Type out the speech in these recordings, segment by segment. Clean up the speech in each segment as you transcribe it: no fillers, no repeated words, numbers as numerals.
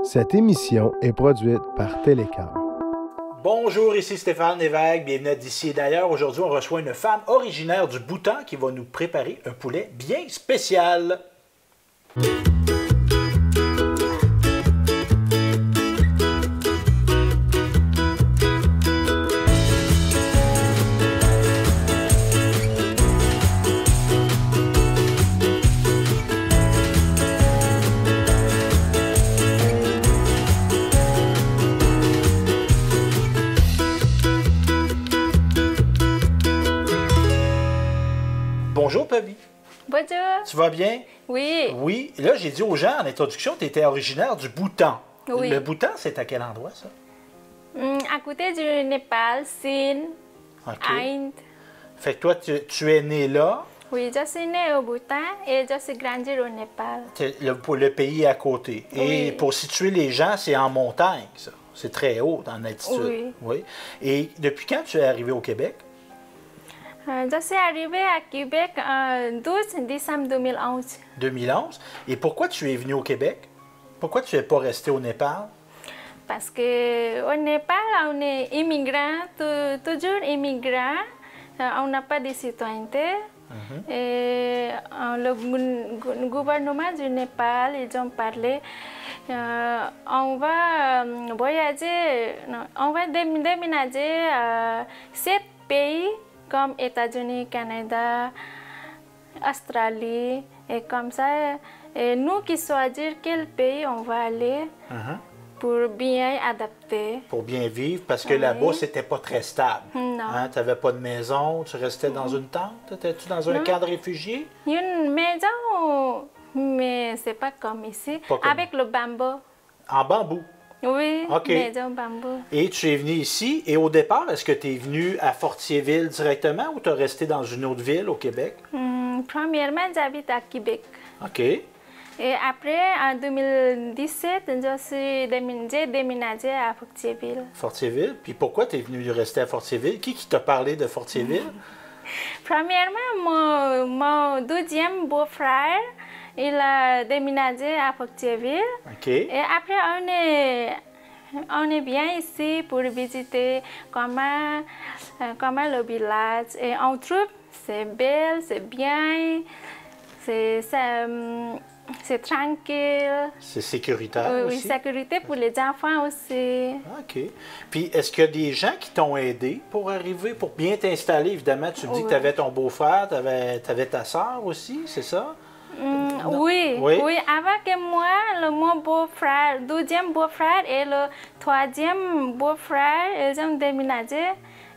Cette émission est produite par Télécœur. Bonjour, ici Stéphane Lévesque, bienvenue à D'ici et d'ailleurs. Aujourd'hui, on reçoit une femme originaire du Bhoutan qui va nous préparer un poulet bien spécial. Bonjour, Pavi. Bonjour. Tu vas bien? Oui. Oui. Là, j'ai dit aux gens en introduction, tu étais originaire du Bhoutan. Oui. Le Bhoutan, c'est à quel endroit, ça? À côté du Népal, Chine, OK. Inde. Fait que toi, tu es né là. Oui, je suis née au Bhoutan et je suis grandie au Népal. Pour le pays à côté. Et Oui. pour situer les gens, c'est en montagne, ça. C'est très haut en altitude. Oui. Et depuis quand tu es arrivé au Québec? Je suis arrivée à Québec le 12 décembre 2011 2011. Et pourquoi tu es venu au Québec? Pourquoi tu n'es pas resté au Népal? parce qu'au Népal, on est immigrants, toujours immigrants. On n'a pas de citoyenneté. Et le gouvernement du Népal, ils ont parlé, on va voyager, on va déménager à 7 pays comme États-Unis, Canada, Australie, et comme ça, et nous qui choisir quel pays on va aller pour bien adapter. Pour bien vivre, parce que Oui. là-bas, c'était pas très stable. Non. Tu n'avais pas de maison, tu restais dans une tente? Étais-tu dans un Non. camp de réfugiés? Une maison, mais c'est pas comme ici, Pas comme- avec le bambou. En bambou. Oui, OK. maison bambou. Et tu es venu ici. Et au départ, est-ce que tu es venu à Fortierville directement ou tu as resté dans une autre ville au Québec? Premièrement, j'habite à Québec. OK. Et après, en 2017, j'ai déménagé à Fortierville. Fortierville. Puis pourquoi tu es venu rester à Fortierville? Qui t'a parlé de Fortierville? Premièrement, mon deuxième beau-frère, il a déménagé à Fortierville. OK. Et après, on est bien ici pour visiter comment le village. Et on trouve c'est belle, c'est bien, c'est tranquille. C'est sécuritaire Oui, aussi? sécurité pour les enfants aussi. OK. Puis est-ce qu'il y a des gens qui t'ont aidé pour arriver, pour bien t'installer? Évidemment, tu me dis que Oui. tu avais ton beau-frère, tu avais ta sœur aussi, c'est ça? Oui, Oui. oui, avant que moi, mon beau-frère, deuxième beau-frère et le troisième beau-frère, ils ont déménagé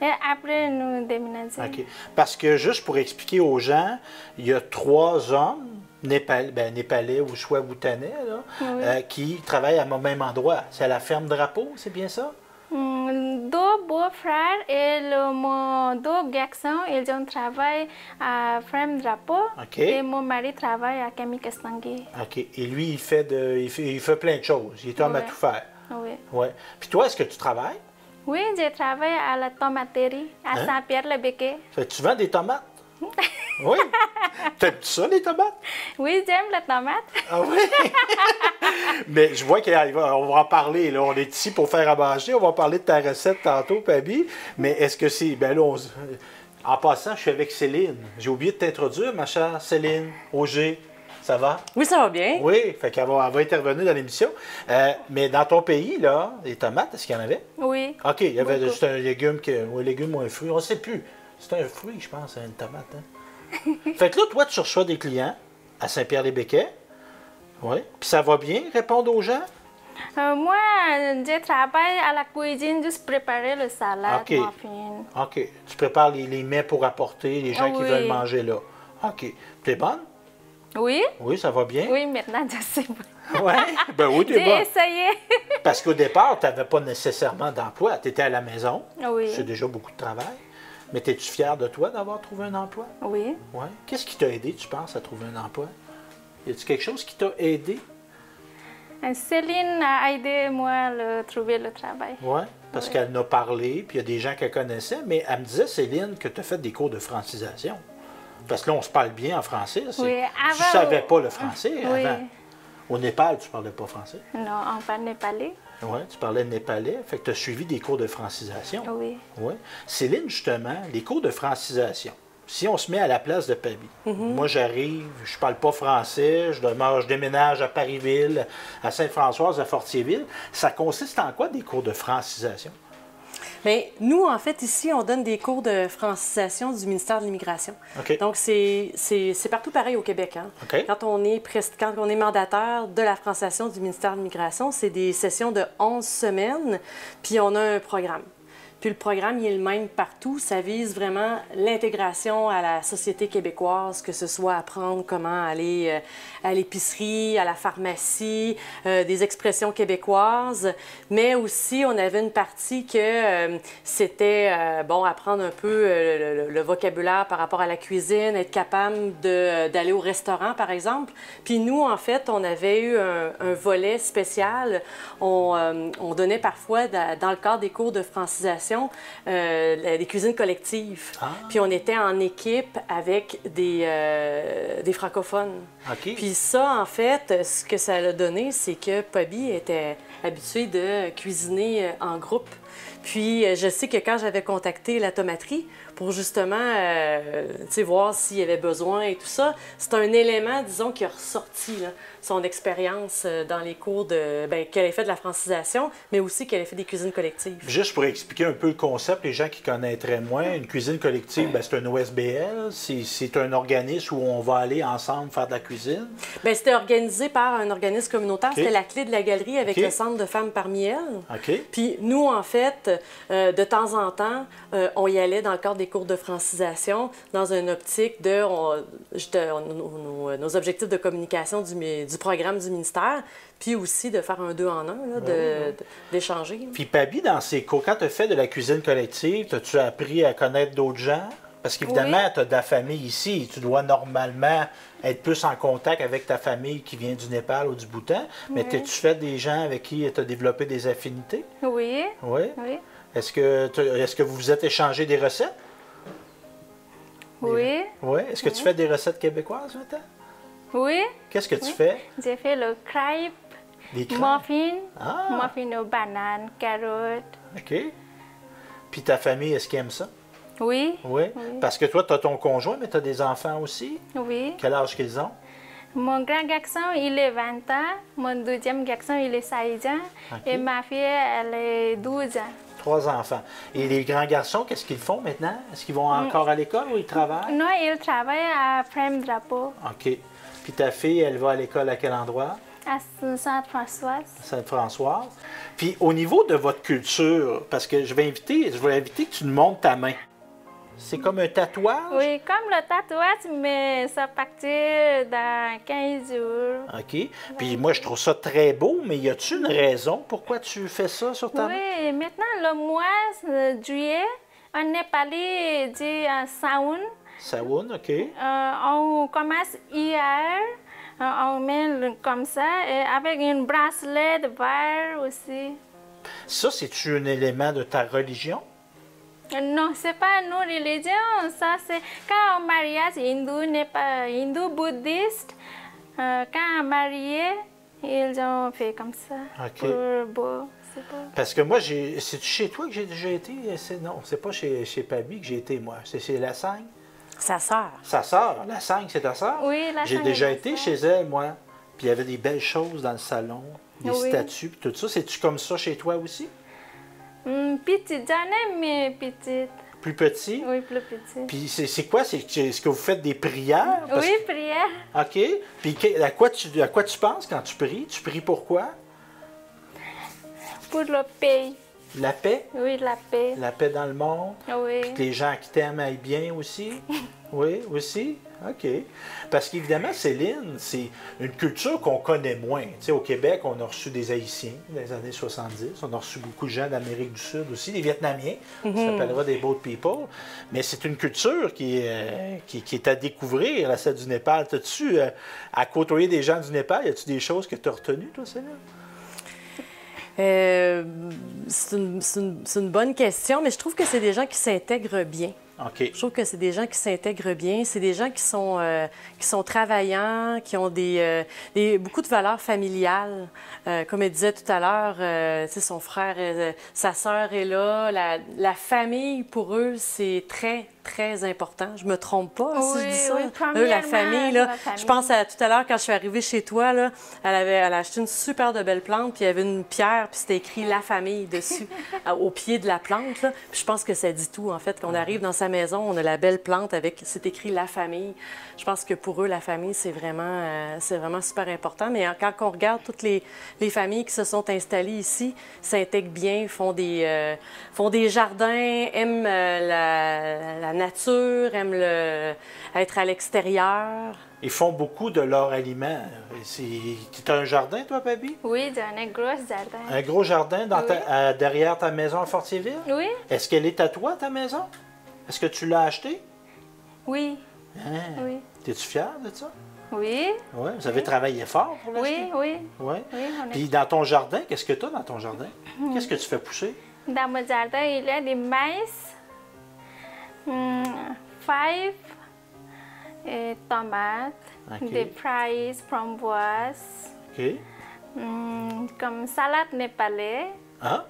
et après nous déménageons. OK. Parce que juste pour expliquer aux gens, il y a 3 hommes népalais ou soit bhoutanais là, qui travaillent au même endroit. C'est à la ferme Drapeau, c'est bien ça? Deux beaux-frères et mon deux garçons, ils ont travaillé à Ferme Drapeau OK. et mon mari travaille à Camille Castanguay. OK. Et lui, il fait plein de choses. Il est homme à Ouais. tout faire. Oui. Ouais. Puis toi, est-ce que tu travailles? Oui, j'ai travaillé à la tomaterie à Hein? Saint-Pierre-le-Béquet. Fait que tu vends des tomates? Oui. T'aimes-tu ça, les tomates? Oui, j'aime la tomate. Ah oui? Mais je vois qu'on va en parler. Là. On est ici pour faire à manger. On va parler de ta recette tantôt, Pabi. Mais est-ce que c'est... Ben là, en passant, je suis avec Céline. J'ai oublié de t'introduire, ma chère Céline Auger. Ça va? Oui, ça va bien. Oui, fait qu'elle va intervenir dans l'émission. Mais dans ton pays, là, les tomates, est-ce qu'il y en avait? Oui. OK, il y avait Beaucoup. juste un légume, un légume ou un fruit. On ne sait plus. C'est un fruit, je pense, une tomate. Hein? Fait que là, toi, tu reçois des clients à Saint-Pierre-les-Béquets. Oui. Puis ça va bien répondre aux gens? Moi, je travaille à la cuisine, juste préparer le salade, OK. muffin. OK. Tu prépares les mets pour apporter les gens qui Oui. veulent manger là. OK. T'es bonne? Oui? Oui, ça va bien? Oui, maintenant je sais. Oui? Ben oui, t'es J'ai bonne. essayé. Parce qu'au départ, tu n'avais pas nécessairement d'emploi. Tu étais à la maison. Oui. C'est déjà beaucoup de travail. Mais es-tu fière de toi d'avoir trouvé un emploi? Oui. Oui. Qu'est-ce qui t'a aidé, tu penses, à trouver un emploi? Y a-t-il quelque chose qui t'a aidé? Céline a aidé moi à trouver le travail. Oui, parce Oui. qu'elle en a parlé, puis il y a des gens qu'elle connaissait, mais elle me disait, Céline, que tu as fait des cours de francisation. Parce que là, on se parle bien en français. Oui, Tu avant- ne savais pas le français Oui. avant. Au Népal, tu ne parlais pas français? Non, on parle népalais. Oui, tu parlais népalais. Fait que tu as suivi des cours de francisation. Oui. Oui. Céline, justement, les cours de francisation. Si on se met à la place de Paby, moi j'arrive, je parle pas français, je déménage à Parisville, à Sainte-Françoise, à Fortierville. Ça consiste en quoi des cours de francisation? Bien, nous, en fait, ici, on donne des cours de francisation du ministère de l'Immigration. OK. Donc, c'est partout pareil au Québec. Hein? OK. Quand on est mandataire de la francisation du ministère de l'Immigration, c'est des sessions de 11 semaines, puis on a un programme. Puis le programme, il est le même partout. Ça vise vraiment l'intégration à la société québécoise, que ce soit apprendre comment aller à l'épicerie, à la pharmacie, des expressions québécoises. Mais aussi, on avait une partie que c'était, apprendre un peu le vocabulaire par rapport à la cuisine, être capable d'aller au restaurant, par exemple. Puis nous, en fait, on avait eu un volet spécial. On donnait parfois, dans le cadre des cours de francisation, des cuisines collectives. Ah. Puis on était en équipe avec des francophones. Okay. Puis ça, en fait, ce que ça a donné, c'est que Paby était habitué de cuisiner en groupe. Puis je sais que quand j'avais contacté la tomaterie pour justement voir s'il y avait besoin et tout ça, c'est un élément, disons, qui a ressorti là, son expérience dans les cours qu'elle ait fait de la francisation, mais aussi qu'elle ait fait des cuisines collectives. Juste pour expliquer un peu le concept, les gens qui connaîtraient moins, une cuisine collective, c'est un OSBL, c'est un organisme où on va aller ensemble faire de la cuisine. Bien, c'était organisé par un organisme communautaire, Okay. C'était la Clé de la Galerie avec le Centre de femmes parmi elles. Okay. Puis nous, en fait, de temps en temps, on y allait dans le cadre des cours de francisation, dans une optique de nos objectifs de communication du programme du ministère, puis aussi de faire un 2 en 1, d'échanger. Puis Paby, dans ces cours, quand tu as fait de la cuisine collective, as-tu appris à connaître d'autres gens? Parce qu'évidemment, Oui. tu as de la famille ici. Tu dois normalement être plus en contact avec ta famille qui vient du Népal ou du Bhoutan. Mais Oui. as-tu fait des gens avec qui tu as développé des affinités? Oui. Oui. Oui. Est-ce que vous vous êtes échangé des recettes? Oui. Oui. Est-ce que tu fais des recettes québécoises maintenant? Oui. Qu'est-ce que tu fais? J'ai fait le crêpe, Des crêpes? muffin, Ah. muffin aux bananes, carottes. OK. Puis ta famille, est-ce qu'ils aiment ça? Oui. Oui. Oui. Parce que toi, tu as ton conjoint, mais tu as des enfants aussi. Oui. Quel âge qu'ils ont? Mon grand garçon, il est 20 ans. Mon deuxième garçon, il est 16 ans. OK. Et ma fille, elle est 12 ans. 3 enfants. Et les grands garçons, qu'est-ce qu'ils font maintenant? Est-ce qu'ils vont encore à l'école ou ils travaillent? Non, il travaille à Frame Drapeau, OK. Puis ta fille, elle va à l'école à quel endroit? à Sainte-Françoise. Sainte-Françoise. Puis au niveau de votre culture, parce que je vais inviter que tu nous montres ta main. C'est comme un tatouage? Oui, comme le tatouage, mais ça partit dans 15 jours. OK. Puis moi, je trouve ça très beau, mais y a-tu une raison pourquoi tu fais ça sur ta main? Oui, maintenant, le mois de juillet, en Népalais, dit Saoun. Saoun, OK. On commence hier, on met comme ça, et avec une bracelet de verre aussi. Ça, c'est-tu un élément de ta religion? Non, c'est pas nos religions, ça c'est quand on mariage hindou, hindou bouddhiste, quand on marié, ils ont fait comme ça. OK. Pour beau, c'est beau. Parce que moi, c'est-tu chez toi que j'ai déjà été? Non, c'est pas chez Paby que j'ai été, moi. C'est chez La Sagne. Sa sœur. Sa sœur. La Sagne, c'est ta sœur? Oui, La J'ai Sagne déjà est été ma chez sœur. elle, moi. Puis il y avait des belles choses dans le salon, des Oui. statues, puis tout ça. C'est-tu comme ça chez toi aussi? Petite, j'en ai, mais petite. Plus petit? Oui, plus petite. Puis c'est quoi? Est-ce que vous faites des prières? Parce Oui, prière. OK. Puis à quoi tu penses quand tu pries? Tu pries pourquoi? Pour le pays. La paix? Oui, la paix. La paix dans le monde? Oui. Que les gens qui t'aiment aillent bien aussi? Oui, aussi? OK. Parce qu'évidemment, Céline, c'est une culture qu'on connaît moins. Tu sais, au Québec, on a reçu des Haïtiens dans les années 70. On a reçu beaucoup de gens d'Amérique du Sud aussi, des Vietnamiens. Ça s'appellera des Boat People. Mais c'est une culture qui est à découvrir, celle du Népal. T'as-tu, à côtoyer des gens du Népal, y a-tu des choses que tu as retenues, toi, Céline? C'est une bonne question, mais je trouve que c'est des gens qui s'intègrent bien. OK. Je trouve que c'est des gens qui s'intègrent bien. C'est des gens qui sont travaillants, qui ont beaucoup de valeurs familiales. Comme elle disait tout à l'heure, tu sais, son frère, sa sœur est là. La famille, pour eux, c'est très, très important. Je me trompe pas si je dis ça. Oui, Eux, la famille, là, la famille. je pense à tout à l'heure, quand je suis arrivée chez toi, là, elle a acheté une super de belle plante, puis il y avait une pierre, puis c'était écrit « La famille » dessus, au pied de la plante. Là. Puis je pense que ça dit tout, en fait. Qu'on arrive dans sa maison, on a la belle plante avec, c'est écrit « La famille ». Je pense que pour eux, la famille, c'est vraiment super important. Mais quand on regarde toutes les familles qui se sont installées ici, s'intègrent bien, font des jardins, aiment la nature, aiment être à l'extérieur. Ils font beaucoup de leurs aliments. Tu as un jardin, toi, Pabi? Oui, j'ai un gros jardin. Un gros jardin derrière ta maison à Fortierville? Oui, Est-ce qu'elle est à toi, ta maison? Est-ce que tu l'as achetée? oui, Hein? oui. Es-tu fière de ça? Oui, Oui. Vous avez travaillé fort pour l'acheter? oui, oui. Oui. Oui, on est... Puis dans ton jardin, qu'est-ce que tu as dans ton jardin? Qu'est-ce que tu fais pousser? Dans mon jardin, il y a des maïs, fèves, et tomates, Ok. des fraises, framboises, OK. comme salade népalais, Ah,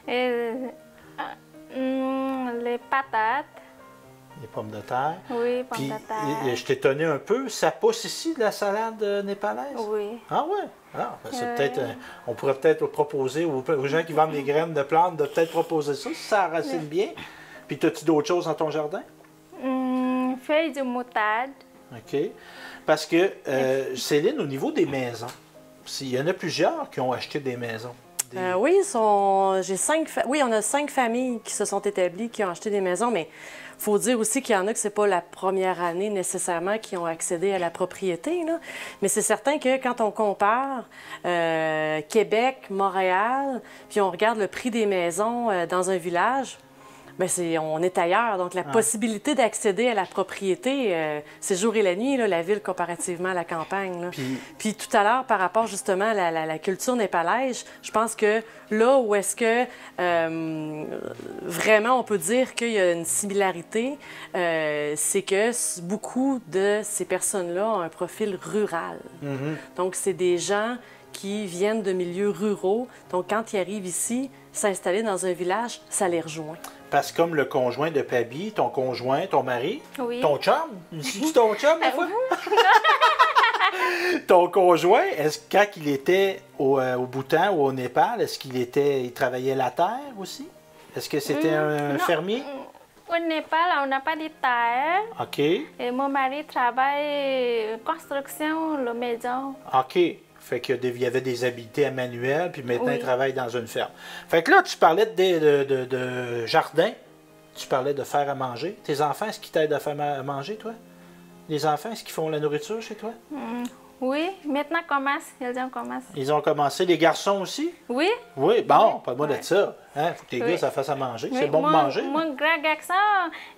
et, les patates, les pommes de terre. oui, pommes Puis, de terre. je t'ai étonné un peu, ça pousse ici de la salade népalaise? Oui. Ah ouais? Ah, ben c'est Ouais. peut-être, on pourrait peut-être proposer aux gens qui vendent des graines de plantes de peut-être proposer ça, si ça racine bien. Puis, as-tu d'autres choses dans ton jardin? Feuilles de moutarde. OK. Parce que, Céline, au niveau des maisons, il y en a plusieurs qui ont acheté des maisons. Oui, on a 5 familles qui se sont établies, qui ont acheté des maisons, mais il faut dire aussi qu'il y en a que c'est pas la première année nécessairement qui ont accédé à la propriété, là. Mais c'est certain que quand on compare Québec, Montréal, puis on regarde le prix des maisons dans un village, bien, on est ailleurs. Donc, la possibilité d'accéder à la propriété, c'est jour et la nuit, là, la ville comparativement à la campagne. Là. Puis tout à l'heure, par rapport justement à la culture népalaise, je pense que là où est-ce que vraiment on peut dire qu'il y a une similarité, c'est que beaucoup de ces personnes-là ont un profil rural. Donc, c'est des gens qui viennent de milieux ruraux. Donc, quand ils arrivent ici, s'installer dans un village, ça les rejoint. Parce que comme le conjoint de Pabi, ton conjoint, ton mari, Oui. ton chum, c'est ton chum, des fois? Ton conjoint, est-ce que quand il était au Bhoutan ou au Népal, est-ce il travaillait la terre aussi? Est-ce que c'était un non. fermier? Au Népal, on n'a pas de terre. OK. Et mon mari travaille construction, la maison. OK. Fait qu'il y avait des habiletés à manuel, puis maintenant, Oui. il travaille dans une ferme. Fait que là, tu parlais de jardin, tu parlais de faire à manger. Tes enfants, est-ce qu'ils t'aident à faire à manger, toi? Les enfants, est-ce qu'ils font la nourriture chez toi? Oui, maintenant commence. Ils ont commencé. Ils ont commencé. Les garçons aussi? Oui. Oui, bon, pas moi de Ouais. ça. Hein? Faut que tes Oui. gars, ça fasse à manger. Oui, C'est bon de manger. Mon grand garçon,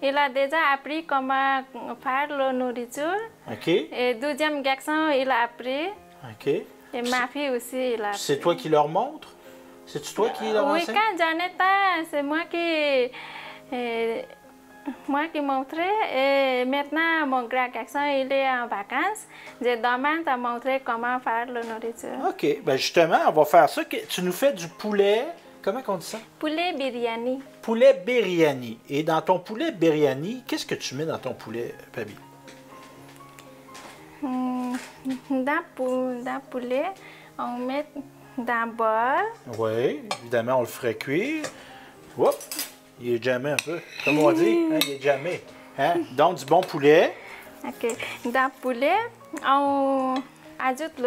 il a déjà appris comment faire la nourriture. OK. Et deuxième garçon, il a appris. OK. Et ma fille aussi, elle a appris. C'est toi qui leur montres? C'est-tu toi qui leur Oui, enseigne? quand j'en étais, c'est moi qui montrais. Et maintenant, mon grand garçon, il est en vacances. Je demande à montrer comment faire la nourriture. OK. Bien, justement, on va faire ça. Tu nous fais du poulet. Comment on dit ça? Poulet biryani. Poulet biryani. Et dans ton poulet biryani, qu'est-ce que tu mets dans ton poulet, Pabi? Dans poulet, on met dans le bol. Oui, évidemment, on le ferait cuire. Oups! Il est jamais un peu. Comme on dit, hein, il est jamais. Hein? Donc, du bon poulet. OK. Dans le poulet, on ajoute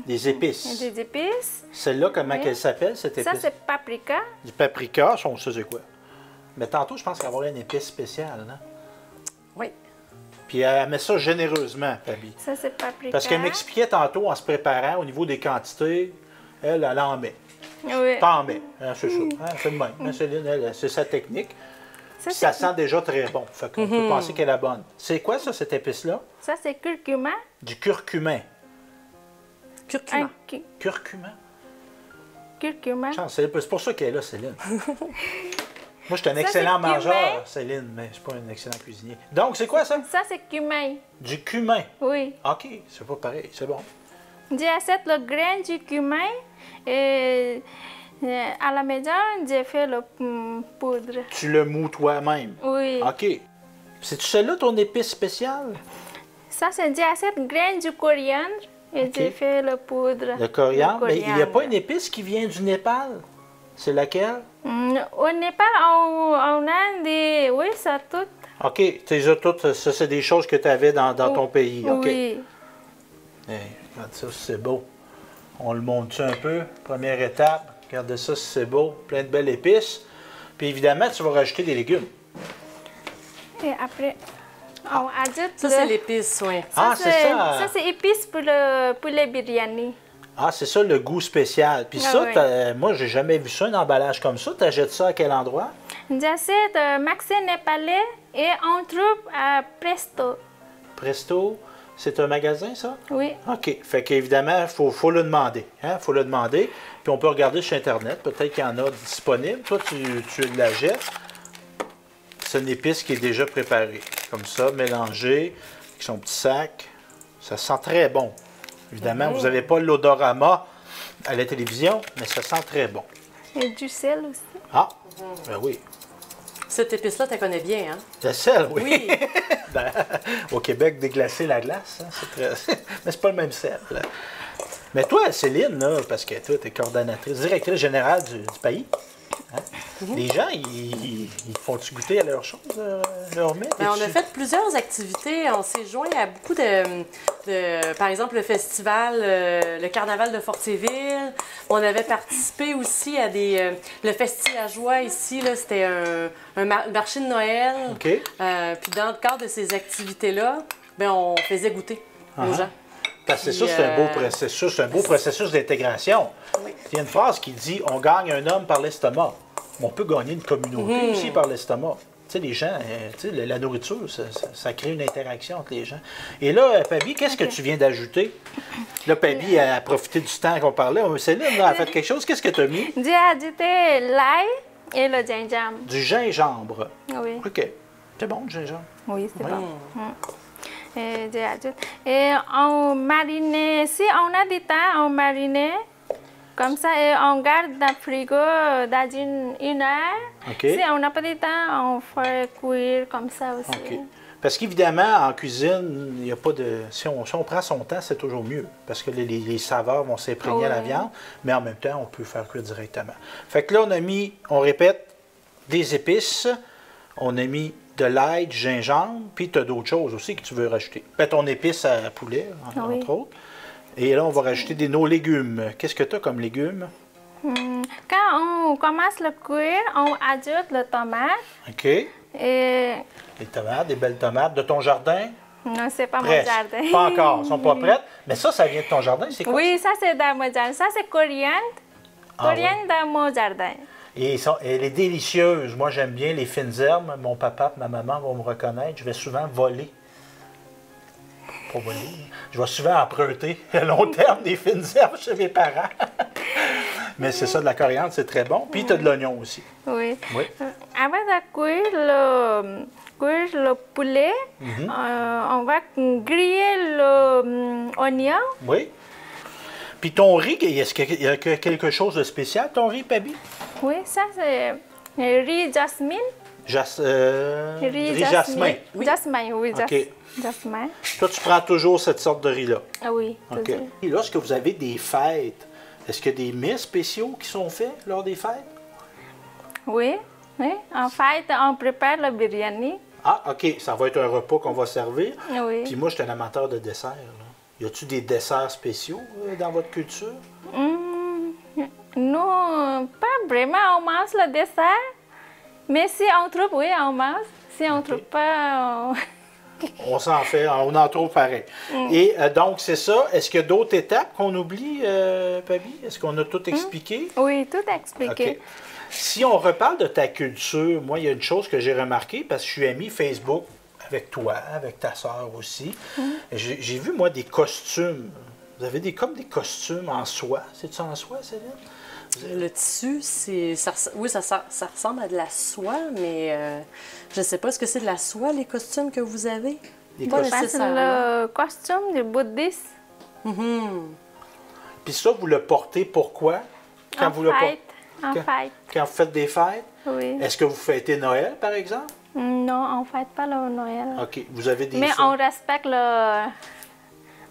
Des épices. des épices. Celle-là, comment Oui. qu'elle s'appelle, cette épice? Ça, c'est paprika. Du paprika, on sait c'est quoi. Mais tantôt, je pense qu'elle va avoir une épice spéciale, non? Oui. Puis elle met ça généreusement, Pabi. Ça, c'est paprika. Parce qu'elle m'expliquait tantôt, en se préparant, au niveau des quantités, elle en met. Oui. T'en mets. Hein, c'est ça. Hein, c'est le même. Hein, Céline, elle, c'est sa technique. Ça, Puis ça sent déjà très bon. Fait qu'on peut penser qu'elle est bonne. C'est quoi, ça, cette épice-là? Ça, c'est curcuma. Du curcumin. Curcuma. Curcumin? Curcuma. C'est pour ça qu'elle est là, Céline. Moi, je suis un Ça, excellent c'est mangeur, cumin. Céline, mais je suis pas un excellent cuisinier. Donc, c'est quoi ça? Ça, c'est cumin. Du cumin. Oui. OK, c'est pas pareil, c'est bon. J'achète le grain du cumin et à la maison, j'ai fait le poudre. Tu le mous toi-même. Oui. OK. C'est-tu celle-là ton épice spéciale? Ça, c'est j'achète le grain du coriandre et j'ai fait le poudre. Le coriandre. Le Mais il n'y a pas une épice qui vient du Népal? C'est laquelle? Au Népal, on a des... Oui, ça tout. OK. Déjà, toutes, ça, c'est des choses que tu avais dans ton pays. OK. Oui. Hey, regarde ça, c'est beau. On le monte un peu. Première étape. Regardez ça, c'est beau. Plein de belles épices. Puis évidemment, tu vas rajouter des légumes. Et après, on ajoute Ça, c'est l'épice, oui. Ah, c'est ça. Ça, c'est épice pour les biryani. Ah, c'est ça le goût spécial. Puis Ah ça, oui. moi, j'ai jamais vu ça, un emballage comme ça. Tu achètes ça à quel endroit? J'achète Maxi Népalais et on trouve à Presto. Presto, c'est un magasin, ça? Oui. OK. Fait qu'évidemment, il faut le demander. Il faut le demander. Puis on peut regarder sur Internet. Peut-être qu'il y en a disponible. Toi, tu la jettes. C'est une épice qui est déjà préparée. Comme ça, mélangée, avec son petit sac. Ça sent très bon. Évidemment, vous n'avez pas l'odorama à la télévision, mais ça sent très bon. Et du sel aussi. Ah, ben oui. Cette épice-là, tu la connais bien, hein? Le sel, oui. Oui. Ben, au Québec, déglacer la glace, hein, c'est très... mais c'est pas le même sel. Là. Mais toi, Céline, là, parce que toi, tu es coordonnatrice, directrice générale du pays, hein? Les gens, ils font-tu goûter à leurs choses, leurs mets? Ben, on a fait plusieurs activités. On s'est joint à beaucoup par exemple, le festival, le carnaval de Fortéville. On avait participé aussi à le Festi à joie ici. Là, c'était un marché de Noël. OK. Puis dans le cadre de ces activités-là, ben, on faisait goûter aux gens. Parce que c'est Puis, ça, c'est un beau processus d'intégration. Oui. Il y a une phrase qui dit « On gagne un homme par l'estomac ». On peut gagner une communauté aussi par l'estomac. Tu sais, les gens, tu sais, la nourriture, ça crée une interaction entre les gens. Et là, Pabi, qu'est-ce que tu viens d'ajouter? Là, Pabi a profité du temps qu'on parlait. Céline, là, a fait quelque chose. Qu'est-ce que tu as mis? J'ai ajouté l'ail et le gingembre. Du gingembre. Oui. OK. C'est bon, le gingembre. Oui, c'est Oui. bon. Et j'ai ajouté. Et on marine. Si on a du temps, on marine. Comme ça, et on garde dans le frigo dans une heure. OK. Si on n'a pas de temps, on fait cuire comme ça aussi. OK. Parce qu'évidemment, en cuisine, il n'y a pas de. Si on prend son temps, c'est toujours mieux. Parce que les saveurs vont s'imprégner à la Ouais. viande, mais en même temps, on peut faire cuire directement. Fait que là, on répète, des épices, on a mis de l'ail, du gingembre, puis tu as d'autres choses aussi que tu veux rajouter. Peut-être ton épice à poulet, Oui. entre autres. Et là, on va rajouter nos légumes. Qu'est-ce que tu as comme légumes? Quand on commence le cuire, on ajoute le tomate. OK. Et Des tomates, des belles tomates de ton jardin? non, c'est pas Presque. mon jardin. Pas encore, elles ne sont pas prêtes. Mais ça vient de ton jardin, c'est quoi? Oui, ça c'est dans mon jardin. Ça c'est coriandre. Ah, Coriandre dans mon jardin. Et elle est délicieuse. Moi, j'aime bien les fines herbes. Mon papa et ma maman vont me reconnaître. Je vais souvent voler. Pas voler. Je vais souvent emprunter à long terme des fines herbes chez mes parents. Mais c'est ça, de la coriandre, c'est très bon. Puis tu as de l'oignon aussi. Oui. Oui. Avant de cuire le poulet, on va griller l'oignon. Oui. Puis ton riz, est-ce qu'il y a quelque chose de spécial, ton riz, Pabi? Oui, ça c'est riz jasmine. Riz jasmin. Jasmin, oui, OK. jasmin. Toi, tu prends toujours cette sorte de riz-là. Ah oui, OK. toujours. Et lorsque vous avez des fêtes, est-ce qu'il y a des mets spéciaux qui sont faits lors des fêtes? Oui, oui. En fait, on prépare le biryani. Ah, OK. Ça va être un repas qu'on va servir. Oui. Puis moi, je suis un amateur de desserts. Là. Y a-tu des desserts spéciaux dans votre culture? Nous, pas vraiment, on mange le dessert. Mais si on trouve, oui, on mange. Si on trouve pas, On s'en fait, on en trouve pareil. Et donc, c'est ça. Est-ce qu'il y a d'autres étapes qu'on oublie, Pabi? Est-ce qu'on a tout expliqué? Oui, tout expliqué. OK. Si on reparle de ta culture, moi, il y a une chose que j'ai remarquée, parce que je suis ami Facebook avec toi, avec ta sœur aussi. J'ai vu, moi, des costumes. Vous avez comme des costumes en soie. C'est-tu en soie, Céline? Le tissu, oui, ça ressemble à de la soie, mais je ne sais pas, est-ce que c'est de la soie, les costumes que vous avez? Les Pas costumes. C'est le costume du bouddhiste. Puis ça, vous le portez pourquoi? Quand vous le portez? En fête. Quand vous faites des fêtes? Oui. Est-ce que vous fêtez Noël, par exemple? Non, on ne fête pas le Noël. OK. Vous avez des Mais fêtes? on respecte le...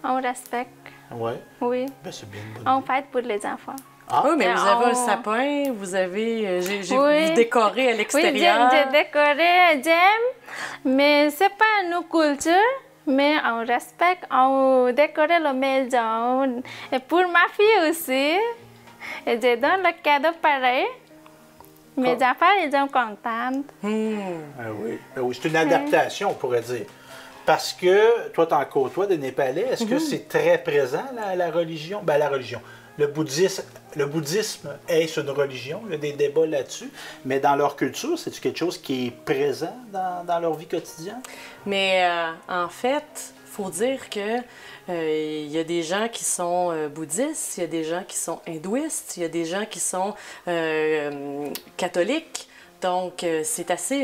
On respecte, Oui. oui. Ben, c'est bien une bonne On idée. fête pour les enfants. Ah, Oui, mais Et vous avez un on- sapin, vous avez... J'ai Oui. vous décoré à Oui, l'extérieur. j'ai décoré, j'aime, mais c'est pas nos cultures. Mais on respecte, on décore la maison. Et pour ma fille aussi, et je donne le cadeau pareil. Mes enfants, ils sont contents. Ah oui. Ben oui, c'est une adaptation, on pourrait dire. Parce que toi, tu en côtoies des Népalais. Est-ce que c'est très présent, la religion? Ben, la religion. Le bouddhisme est une religion. Il y a des débats là-dessus. Mais dans leur culture, c'est-tu quelque chose qui est présent dans leur vie quotidienne? Mais en fait, il faut dire que il y a des gens qui sont bouddhistes, il y a des gens qui sont hindouistes, il y a des gens qui sont catholiques. Donc, c'est assez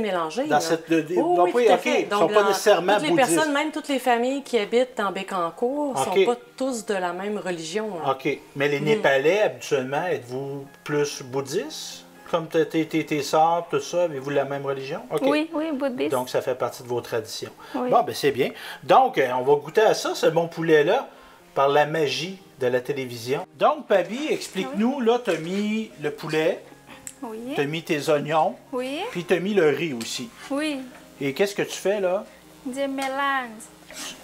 mélangé. Dans là. cette... Oh, oui, oui, tout à OK. fait. Ils ne sont Donc, pas dans- nécessairement toutes les bouddhistes. personnes, même toutes les familles qui habitent dans Bécancour, ne OK. sont pas tous de la même religion. Là. OK. Mais les Népalais, habituellement, êtes-vous plus bouddhistes? Comme tes sœurs, tout ça, avez-vous la même religion? OK. Oui, oui, bouddhiste. Donc, ça fait partie de vos traditions. Oui. Bon, ben c'est bien. Donc, on va goûter à ça, ce bon poulet-là, par la magie de la télévision. Donc, Pabi, explique-nous, là, tu as mis le poulet, Oui, tu as mis tes oignons, oui, puis tu as mis le riz aussi. oui. Et qu'est-ce que tu fais, là? Je mélange.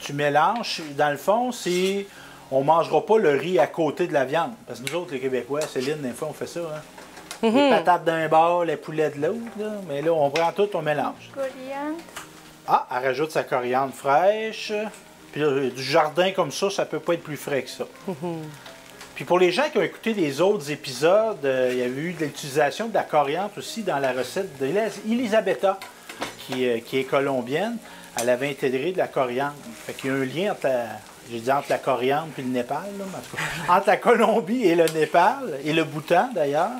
Tu mélanges. Dans le fond, c'est... On ne mangera pas le riz à côté de la viande. Parce que nous autres, les Québécois, Céline, des fois, on fait ça, hein? Les patates d'un bord, les poulets de l'autre, là. Mais là, on prend tout, on mélange. Coriandre. Ah, elle rajoute sa coriandre fraîche. Puis là, du jardin comme ça peut pas être plus frais que ça. Puis pour les gens qui ont écouté les autres épisodes, il y avait eu de l'utilisation de la coriandre aussi dans la recette d'Elisabetta, qui est colombienne. Elle avait intégré de la coriandre. Fait qu'il y a un lien entre j'ai dit entre la coriandre et le Népal, là, mais en tout cas, entre la Colombie et le Népal, et le Bhoutan d'ailleurs,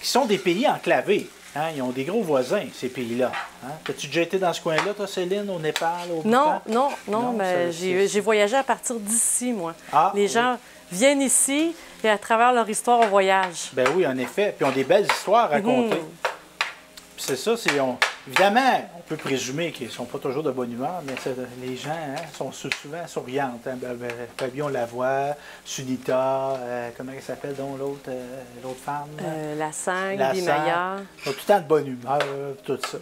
qui sont des pays enclavés. Hein, ils ont des gros voisins, ces pays-là. Hein? As-tu déjà été dans ce coin-là, toi, Céline, au Népal, au Non, Bhoutan? non, mais ça, j'ai voyagé à partir d'ici, moi. Ah, Les gens viennent ici et à travers leur histoire, on voyage. Ben oui, en effet. Puis ils ont des belles histoires à raconter. Puis c'est ça, évidemment, on peut présumer qu'ils ne sont pas toujours de bonne humeur, mais les gens sont souvent souriantes. Hein? Fabien, on la voit, Sunita, comment elle s'appelle donc l'autre femme? La Sangue, La des Sangue. Maillards. Ils ont tout le temps de bonne humeur, tout ça.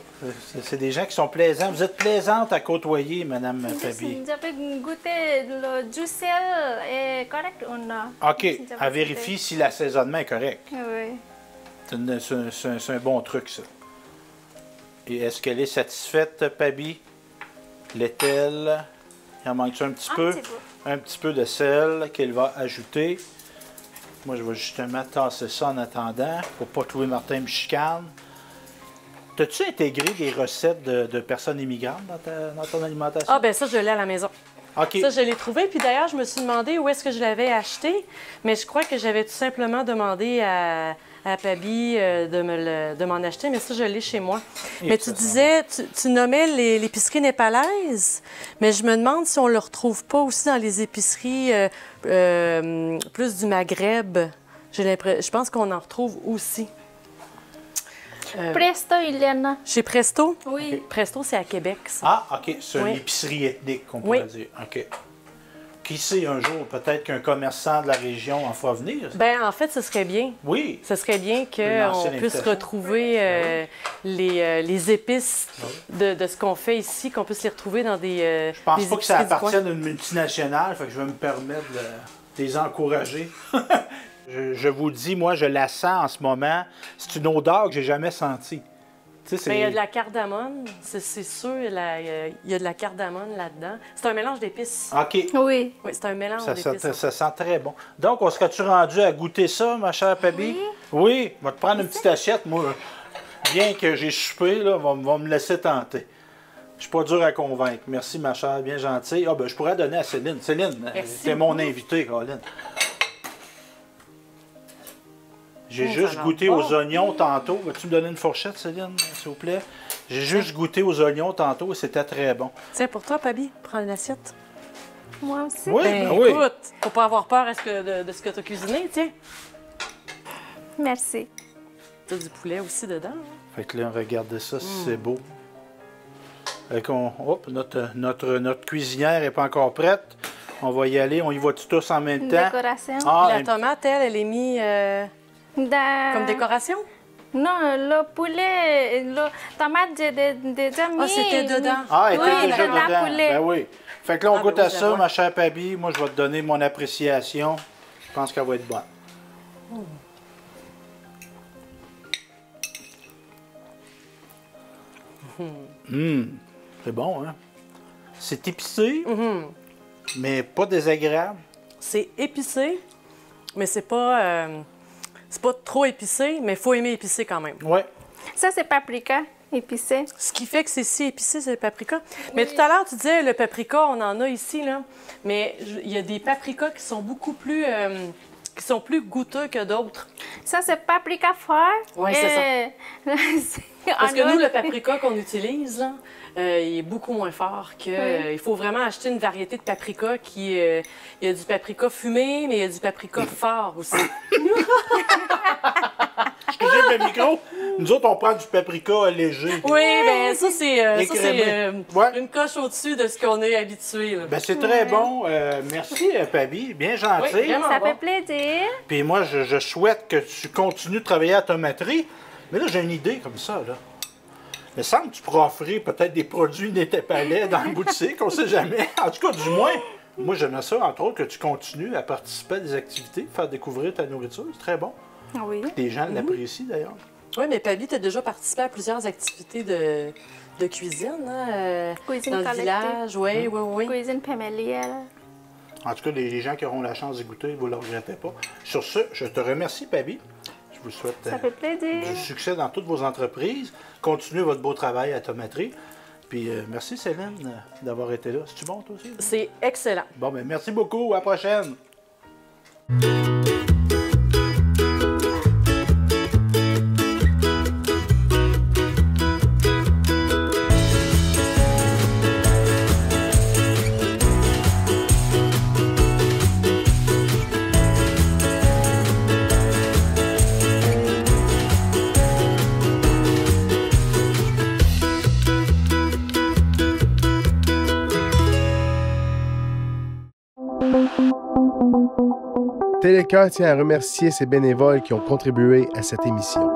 C'est des gens qui sont plaisants. Vous êtes plaisante à côtoyer, Madame Fabi. J'avais goûté le du sel est correct ou non? OK, J'avais elle vérifie si l'assaisonnement est correct. Oui. C'est un bon truc, ça. Et est-ce qu'elle est satisfaite, Pabi? L'est-elle? Il en manque un petit peu? Un petit peu de sel qu'elle va ajouter. Moi, je vais justement tasser ça en attendant pour pas que Louis-Martin me chicane. T'as-tu intégré des recettes de personnes immigrantes dans ton alimentation? Ah, ben ça, je l'ai à la maison. OK. Ça, je l'ai trouvé. Puis d'ailleurs, je me suis demandé où est-ce que je l'avais acheté. Mais je crois que j'avais tout simplement demandé à Pabi de m'en acheter. Mais ça, je l'ai chez moi. Et Mais ça tu sent disais, tu nommais l'épicerie népalaise. Mais je me demande si on ne le retrouve pas aussi dans les épiceries plus du Maghreb. Je pense qu'on en retrouve aussi. Presto, Iliana. Chez Presto? Oui. Presto, c'est à Québec, ça. Ah, OK. C'est Oui. une épicerie ethnique, qu'on pourrait dire. OK. Qui sait, un jour, peut-être qu'un commerçant de la région en fera venir? Ben en fait, ce serait bien. Oui. Ce serait bien Une qu'on ancienne puisse invitation. retrouver les épices de ce qu'on fait ici, qu'on puisse les retrouver dans des Je pense pas que ça appartienne à à une multinationale, fait que je vais me permettre de les encourager. je vous dis, moi, je la sens en ce moment. C'est une odeur que j'ai jamais sentie. Tu sais, il y a de la cardamone, c'est sûr, il y a de la cardamone là-dedans. C'est un mélange d'épices. OK. Oui. Oui, c'est un mélange Ça d'épices. sent très bon. Donc, on serait-tu rendu à goûter ça, ma chère Pabi? Oui. Je vais te prendre une petite assiette, moi. Bien que j'ai chupé, là, va me laisser tenter. Je suis pas dur à convaincre. Merci, ma chère, bien gentille. Ah, ben, je pourrais donner à Céline. Céline, c'est mon invité, Colin. J'ai juste goûté aux oignons tantôt. Vas-tu me donner une fourchette, Céline, s'il vous plaît? J'ai juste goûté aux oignons tantôt et c'était très bon. Tiens, pour toi, Pabi, prends une assiette. Moi aussi. Oui, Ben, oui. écoute, faut pas avoir peur de ce que tu as cuisiné, tiens. Merci. Tu as du poulet aussi dedans. Fait que là, regardez ça, c'est beau. Fait qu'on, hop, notre cuisinière n'est pas encore prête. On va y aller, on y va tous en même Une temps. décoration. Ah, La tomate, elle est mise comme décoration? Non, le poulet, le tomate, j'ai déjà mis. Ah, c'était dedans. Ah, elle était Oui, déjà dans dedans. le poulet. Ben oui. Fait que là, on Ah, goûte ben à oui, je ça, vois. ma chère Pabi. Moi, je vais te donner mon appréciation. Je pense qu'elle va être bonne. C'est bon, hein? C'est épicé, mais pas désagréable. C'est épicé, mais c'est pas trop épicé, mais il faut aimer épicé quand même. Ouais. Ça, c'est paprika épicé. Ce qui fait que c'est si épicé, c'est le paprika. Mais tout à l'heure, tu disais, le paprika, on en a ici, là. Mais il y a des paprikas qui sont beaucoup plus... qui sont plus goûteux que d'autres. Ça, c'est paprika fort. Oui, c'est ça. Parce que nous, le paprika qu'on utilise, là, il est beaucoup moins fort que... il faut vraiment acheter une variété de paprika qui... il y a du paprika fumé, mais il y a du paprika fort aussi. Excusez le micro. Nous autres, on prend du paprika léger. Oui, bien ça, c'est Écrémé. Ouais. une coche au-dessus de ce qu'on est habitué. Là. Ben, c'est très bon. Merci, Pabi. Bien gentil. Oui, vraiment. Ça bon. fait plaisir. Puis moi, je souhaite que tu continues de travailler à la tomaterie. Mais là, j'ai une idée comme ça, là. Il me semble que tu pourras offrir peut-être des produits N'était pas laid dans la boutique, on sait jamais. En tout cas, du moins, moi, j'aimerais ça, entre autres, que tu continues à participer à des activités, faire découvrir ta nourriture. C'est très bon. Oui. Les gens l'apprécient, d'ailleurs. Oui, mais Pabi, tu as déjà participé à plusieurs activités de cuisine, hein, Cuisine dans le collective. village. Oui, oui, oui. Cuisine familiale. En tout cas, les gens qui auront la chance d'y goûter, vous ne le regrettez pas. Sur ce, je te remercie, Pabi. Je vous souhaite Ça fait plaisir. du succès dans toutes vos entreprises. Continuez votre beau travail à la tomaterie. Puis merci, Céline, d'avoir été là. C'est-tu bon, toi aussi? C'est excellent. Bon, ben merci beaucoup. À la prochaine. Télécœur tient à remercier ses bénévoles qui ont contribué à cette émission.